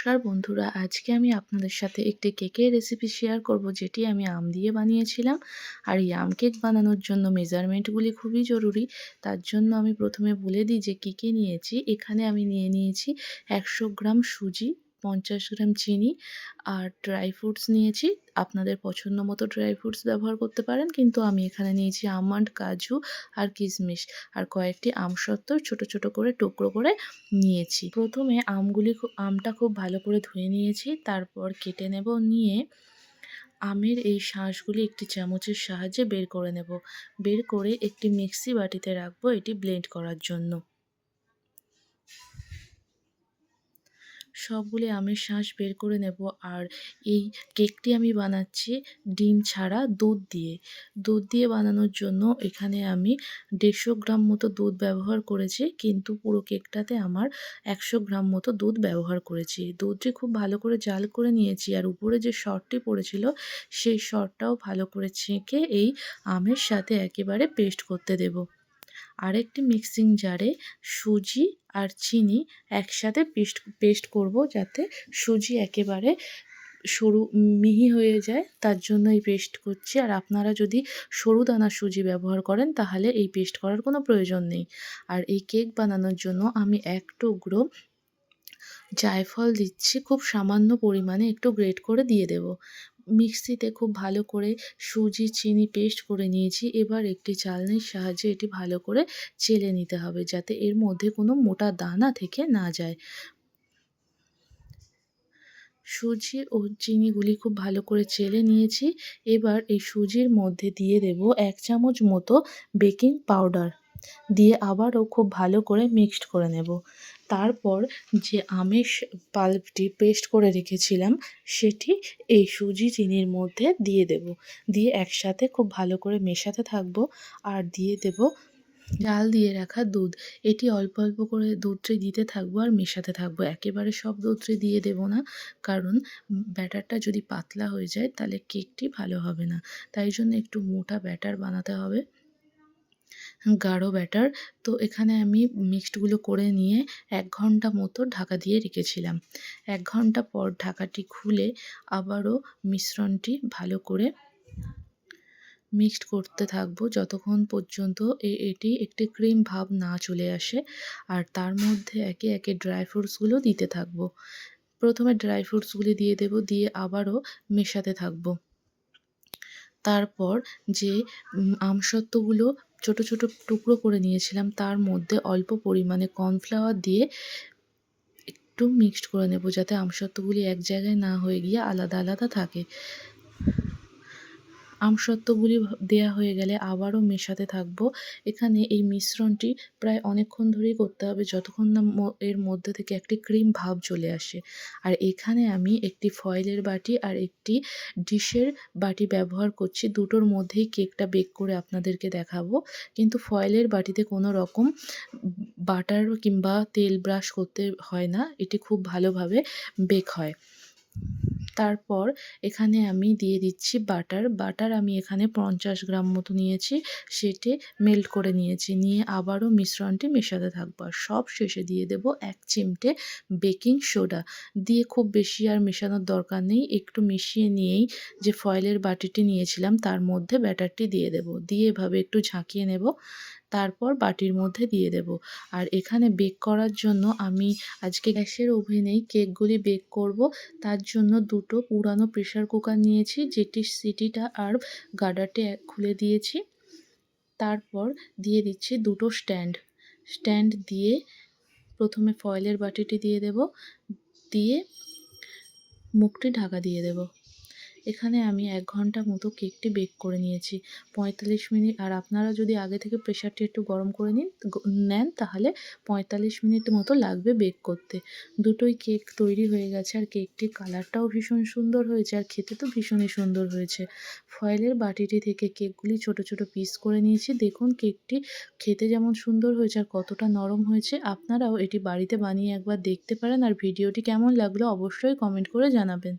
নমস্কার বন্ধুরা, আজকে আমি আপনাদের সাথে একটি কেকের রেসিপি শেয়ার করব যেটি আমি আম দিয়ে বানিয়েছিলাম। আর এই আম কেক বানানোর জন্য মেজারমেন্টগুলি খুবই জরুরি। তার জন্য আমি প্রথমে বলে দিই যে কী কী নিয়েছি। এখানে আমি নিয়েছি 100 গ্রাম সুজি, 50 গ্রাম চিনি আর ড্রাই ফ্রুটস নিয়েছি। আপনাদের পছন্দ মতো ড্রাই ফ্রুটস ব্যবহার করতে পারেন, কিন্তু আমি এখানে নিয়েছি আমন্ড, কাজু আর কিশমিশ আর কয়েকটি আমসত্ত্ব ছোট ছোট করে টুকরো করে নিয়েছি। প্রথমে আমটা খুব ভালো করে ধুয়ে নিয়েছি, তারপর কেটে নেব। নিয়ে আমের এই শাঁসগুলি একটি চামচের সাহায্যে বের করে নেব। বের করে একটি মিক্সি বাটিতে রাখবো এটি ব্লেন্ড করার জন্য। সবগুলি আমের শাঁস বের করে নেব। আর এই কেকটি আমি বানাচ্ছি ডিম ছাড়া দুধ দিয়ে বানানোর জন্য এখানে আমি 150 গ্রাম মতো দুধ ব্যবহার করেছি, কিন্তু পুরো কেকটাতে আমার 100 গ্রাম মতো দুধ ব্যবহার করেছি। দুধটি খুব ভালো করে জাল করে নিয়েছি, আর উপরে যে সরটি পড়েছিল সেই সরটাও ভালো করে ছেঁকে এই আমের সাথে একেবারে পেস্ট করতে দেব। আরেকটি মিক্সিং জারে সুজি আর চিনি একসাথে পেস্ট করব, যাতে সুজি একেবারে মিহি হয়ে যায়, তার জন্য এই পেস্ট করছি। আর আপনারা যদি সরু দানার সুজি ব্যবহার করেন তাহলে এই পেস্ট করার কোনো প্রয়োজন নেই। আর এই কেক বানানোর জন্য আমি 1 টুকরো জায়ফল দিচ্ছি, খুব সামান্য পরিমাণে একটু গ্রেট করে দিয়ে দেব। মিক্সিতে খুব ভালো করে সুজি চিনি পেস্ট করে নিয়েছি। এবার একটি চালনির সাহায্যে এটি ভালো করে চেলে নিতে হবে, যাতে এর মধ্যে কোনো মোটা দানা থেকে না যায়। সুজি ও চিনিগুলি খুব ভালো করে চেলে নিয়েছি। এবার এই সুজির মধ্যে দিয়ে দেব 1 চামচ মতো বেকিং পাউডার, দিয়ে আবারও খুব ভালো করে মিক্সড করে নেব। তারপর যে আমের পাল্পটি পেস্ট করে রেখেছিলাম সেটি এই সুজি চিনির মধ্যে দিয়ে দেব। দিয়ে একসাথে খুব ভালো করে মেশাতে থাকবো। আর দিয়ে দেব জাল দিয়ে রাখা দুধ। এটি অল্প অল্প করে দুধটি দিতে থাকবো আর মেশাতে থাকবো। একেবারে সব দুধটি দিয়ে দেব না, কারণ ব্যাটারটা যদি পাতলা হয়ে যায় তাহলে কেকটি ভালো হবে না। তাই জন্য একটু মোটা ব্যাটার বানাতে হবে, গাঢ় ব্যাটার। তো এখানে আমি মিক্সডগুলো করে নিয়ে 1 ঘন্টা মতো ঢাকা দিয়ে রেখেছিলাম। 1 ঘন্টা পর ঢাকাটি খুলে আবারও মিশ্রণটি ভালো করে মিক্সড করতে থাকবো, যতক্ষণ পর্যন্ত এটি একটি ক্রিম ভাব না চলে আসে। আর তার মধ্যে একে একে ড্রাই ফ্রুটসগুলো দিতে থাকবো। প্রথমে ড্রাই ফ্রুটসগুলি দিয়ে দেব, দিয়ে আবারও মেশাতে থাকবো। তারপর যে আমসত্ত্বগুলো ছোট ছোট টুকরো করে নিয়েছিলাম তার মধ্যে অল্প পরিমাণে কর্নফ্লাওয়ার দিয়ে একটু মিক্সড করে নেব, যাতে আমসত্ত্বগুলি এক জায়গায় না হয়ে গিয়ে আলাদা আলাদা থাকে। আমসত্ত্বগুলি দেয়া হয়ে গেলে আবারও মেশাতে থাকবো। এখানে এই মিশ্রণটি প্রায় অনেকক্ষণ ধরেই করতে হবে, যতক্ষণ না এর মধ্যে থেকে একটি ক্রিম ভাব চলে আসে। আর এখানে আমি একটি ফয়েলের বাটি আর একটি ডিশের বাটি ব্যবহার করছি। দুটোর মধ্যেই কেকটা বেক করে আপনাদেরকে দেখাবো, কিন্তু ফয়েলের বাটিতে কোনো রকম বাটার কিংবা তেল ব্রাশ করতে হয় না, এটি খুব ভালোভাবে বেক হয়। তারপর এখানে আমি দিয়ে দিচ্ছি বাটার আমি এখানে 50 গ্রাম মতো নিয়েছি, সেটি মেল্ট করে নিয়েছি। নিয়ে আবারও মিশ্রণটি মেশাতে থাকবো। আর সব শেষে দিয়ে দেব 1 চিমটে বেকিং সোডা। দিয়ে খুব বেশি আর মেশানোর দরকার নেই, একটু মিশিয়ে নিয়েই যে ফয়েলের বাটিটি নিয়েছিলাম তার মধ্যে ব্যাটারটি দিয়ে দেব। দিয়ে এভাবে একটু ঝাঁকিয়ে নেব, তারপর বাটির মধ্যে দিয়ে দেব। আর এখানে বেক করার জন্য আমি আজকে গ্যাসের ওভেনেই কেকগুলি বেক করব। তার জন্য দুটো পুরানো প্রেসার কুকার নিয়েছি, যেটির সিটিটা আর গার্ডারটি খুলে দিয়েছি। তারপর দিয়ে দিচ্ছি দুটো স্ট্যান্ড দিয়ে প্রথমে ফয়েলের বাটিটি দিয়ে দেব, দিয়ে মুখটি ঢাকা দিয়ে দেব। এখানে আমি 1 ঘন্টা মতো কেকটি বেক করে নিয়েছি, 45 মিনিট। আর আপনারা যদি আগে থেকে প্রেসারটি একটু গরম করে নেন তাহলে 45 মিনিট মতো লাগবে বেক করতে। দুটোই কেক তৈরি হয়ে গেছে, আর কেকটির কালারটাও ভীষণ সুন্দর হয়েছে, আর খেতে তো ভীষণই সুন্দর হয়েছে। ফয়েলের বাটিটি থেকে কেকগুলি ছোট ছোট পিস করে নিয়েছি। দেখুন কেকটি খেতে যেমন সুন্দর হয়েছে আর কতটা নরম হয়েছে। আপনারাও এটি বাড়িতে বানিয়ে একবার দেখতে পারেন। আর ভিডিওটি কেমন লাগলো অবশ্যই কমেন্ট করে জানাবেন।